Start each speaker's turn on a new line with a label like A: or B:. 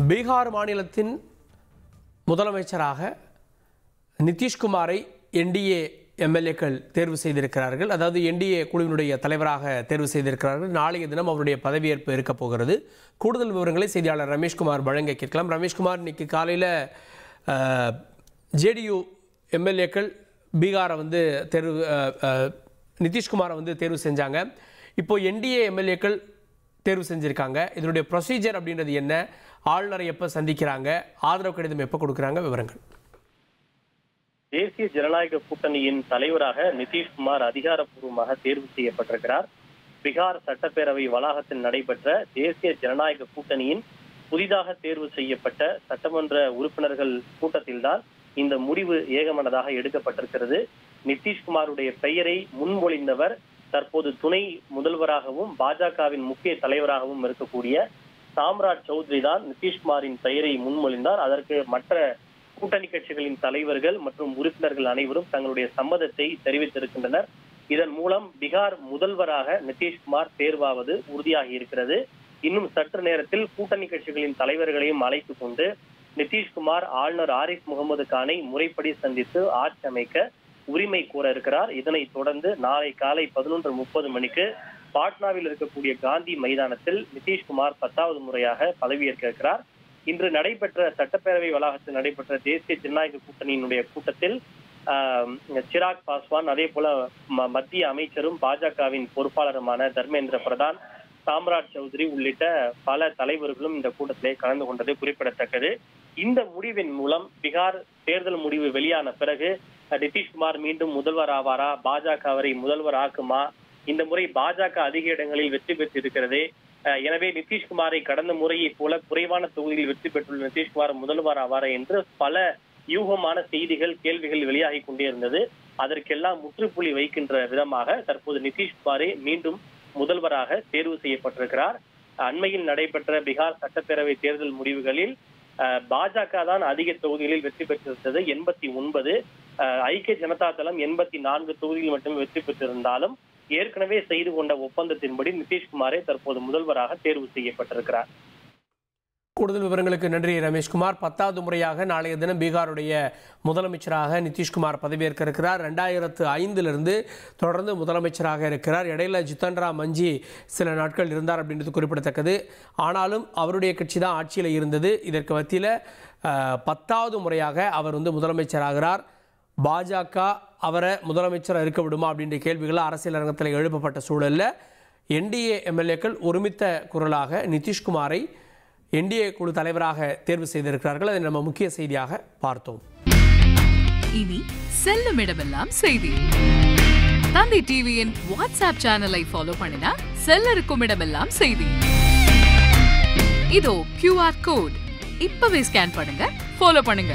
A: பீகார் மாநிலத்தின் முதலமைச்சராக நிதிஷ்குமாரை என்டிஏ எம்எல்ஏக்கள் தேர்வு செய்திருக்கிறார்கள். அதாவது என்டிஏ குழுவினுடைய தலைவராக தேர்வு செய்திருக்கிறார்கள். நாளைய தினம் அவருடைய பதவியேற்பு இருக்கப் போகிறது. கூடுதல் விவரங்களை செய்தியாளர் ரமேஷ்குமார் வழங்க கேட்கலாம். ரமேஷ்குமார், இன்னைக்கு காலையில் ஜேடியு எம்எல்ஏக்கள் பீகாரை நிதிஷ்குமாரை தேர்வு செஞ்சாங்க. இப்போ என்டிஏ எம்எல்ஏக்கள் தேர்வு செஞ்சுருக்காங்க. இதனுடைய ப்ரொசீஜர் அப்படின்றது என்ன? ஆளுநரை எப்போ சந்திக்கிறாங்க? ஆதரவு கடிதம் எப்போ கொடுக்குறாங்க? விவரங்கள்.
B: தேசிய ஜனநாயக கூட்டணியின் தலைவராக நிதிஷ்குமார் அதிகாரப்பூர்வமாக தேர்வு செய்யப்பட்டிருக்கிறார். பீகார் சட்டப்பேரவை வளாகத்தில் நடைபெற்ற தேசிய ஜனநாயக கூட்டணியின் புதிதாக தேர்வு செய்யப்பட்ட சட்டமன்ற உறுப்பினர்கள் கூட்டத்தில்தான் இந்த முடிவு ஏகமனதாக எடுக்கப்பட்டிருக்கிறது. நிதிஷ்குமாருடைய பெயரை முன்மொழிந்தவர் தற்போது துணை முதல்வராகவும் பாஜகவின் முக்கிய தலைவராகவும் இருக்கக்கூடிய சாம்ராட் சௌத்ரி தான் நிதிஷ்குமாரின் பெயரை முன்மொழிந்தார். அதற்கு மற்ற கூட்டணி கட்சிகளின் தலைவர்கள் மற்றும் உறுப்பினர்கள் அனைவரும் தங்களுடைய சம்மதத்தை தெரிவித்திருக்கின்றனர். இதன் மூலம் பீகார் முதல்வராக நிதிஷ்குமார் தேர்வாவது உறுதியாகி இருக்கிறது. இன்னும் சற்று நேரத்தில் கூட்டணி கட்சிகளின் தலைவர்களையும் அழைத்துக் கொண்டு நிதிஷ்குமார் ஆளுநர் ஆரிஃப் முகமது கானை முறைப்படி சந்தித்து ஆட்சி அமைக்க உரிமை கோர இருக்கிறார். இதனைத் தொடர்ந்து நாளை காலை 11:30 மணிக்கு பாட்னாவில் இருக்கக்கூடிய காந்தி மைதானத்தில் நிதிஷ்குமார் 10வது முறையாக பதவியேற்க இருக்கிறார். இன்று நடைபெற்ற சட்டப்பேரவை வளாகத்தில் நடைபெற்ற தேசிய ஜனநாயக கூட்டணியினுடைய கூட்டத்தில் சிராக் பாஸ்வான், அதே போல மத்திய அமைச்சரும் பாஜகவின் பொறுப்பாளருமான தர்மேந்திர பிரதான், சாம்ராட் சௌத்ரி உள்ளிட்ட பல தலைவர்களும் இந்த கூட்டத்திலே கலந்து கொண்டது குறிப்பிடத்தக்கது. இந்த முடிவின் மூலம் பீகார் தேர்தல் முடிவு வெளியான பிறகு நிதிஷ்குமார் மீண்டும் முதல்வர் ஆவாரா, பாஜக அவரை முதல்வர் ஆக்குமா, இந்த முறை பாஜக அதிக இடங்களில் வெற்றி பெற்றிருக்கிறது, எனவே நிதிஷ்குமாரை கடந்த முறையை போல குறைவான தொகுதியில் வெற்றி பெற்றுள்ள நிதிஷ்குமார் முதல்வர் ஆவாரா என்று பல யூகமான செய்திகள், கேள்விகள் வெளியாகி கொண்டே இருந்தது. அதற்கெல்லாம் முற்றுப்புள்ளி வைக்கின்ற விதமாக தற்போது நிதிஷ்குமாரே மீண்டும் முதல்வராக தேர்வு செய்யப்பட்டிருக்கிறார். அண்மையில் நடைபெற்ற பீகார் சட்டப்பேரவை தேர்தல் முடிவுகளில் பாஜக தான் அதிக தொகுதிகளில் வெற்றி பெற்றிருந்தது, 89. ஐக்கிய ஜனதா தளம் 84 தொகுதியில் மட்டுமே வெற்றி பெற்றிருந்தாலும் ஏற்கனவே செய்து கொண்ட ஒப்பந்தத்தின்படி நிதிஷ்குமாரே தற்போது முதல்வராக தேர்வு செய்யப்பட்டிருக்கிறார்.
A: கூடுதல் விவரங்களுக்கு நன்றி ரமேஷ்குமார். 10வது முறையாக நாளைய தினம் பீகாருடைய முதலமைச்சராக நிதிஷ்குமார் பதவியேற்க இருக்கிறார். 2005 தொடர்ந்து முதலமைச்சராக இருக்கிறார். இடையில ஜித்தன் ராம் மஞ்சி சில நாட்கள் இருந்தார் அப்படின்றது குறிப்பிடத்தக்கது. ஆனாலும் அவருடைய கட்சி தான் ஆட்சியில் இருந்தது. இதற்கு மத்தியில் 10வது முறையாக அவர் முதலமைச்சராகிறார். பாஜக அவரை முதலமைச்சராக இருக்க விடுமா அப்படின்ற கேள்விகள் அரசியல் அரங்கத்தில் எழுப்பப்பட்ட சூழலில் என்டிஏ எம்எல்ஏக்கள் ஒருமித்த குரலாக நிதிஷ்குமாரை என்டிஏ குழு தலைவராக தேர்வு செய்திருக்கிறார்கள். அதை நம்ம முக்கிய செய்தியாக பார்த்தோம்.
C: இனி செல்லும் இடமெல்லாம் செய்தி. தந்தி டிவியின் வாட்ஸ்அப் சேனலை ஃபாலோ பண்ணினா செல்ல இருக்கும் இடமெல்லாம் செய்தி. இதோ QR கோட் இப்பவே ஸ்கேன் பண்ணுங்க, ஃபாலோ பண்ணுங்க.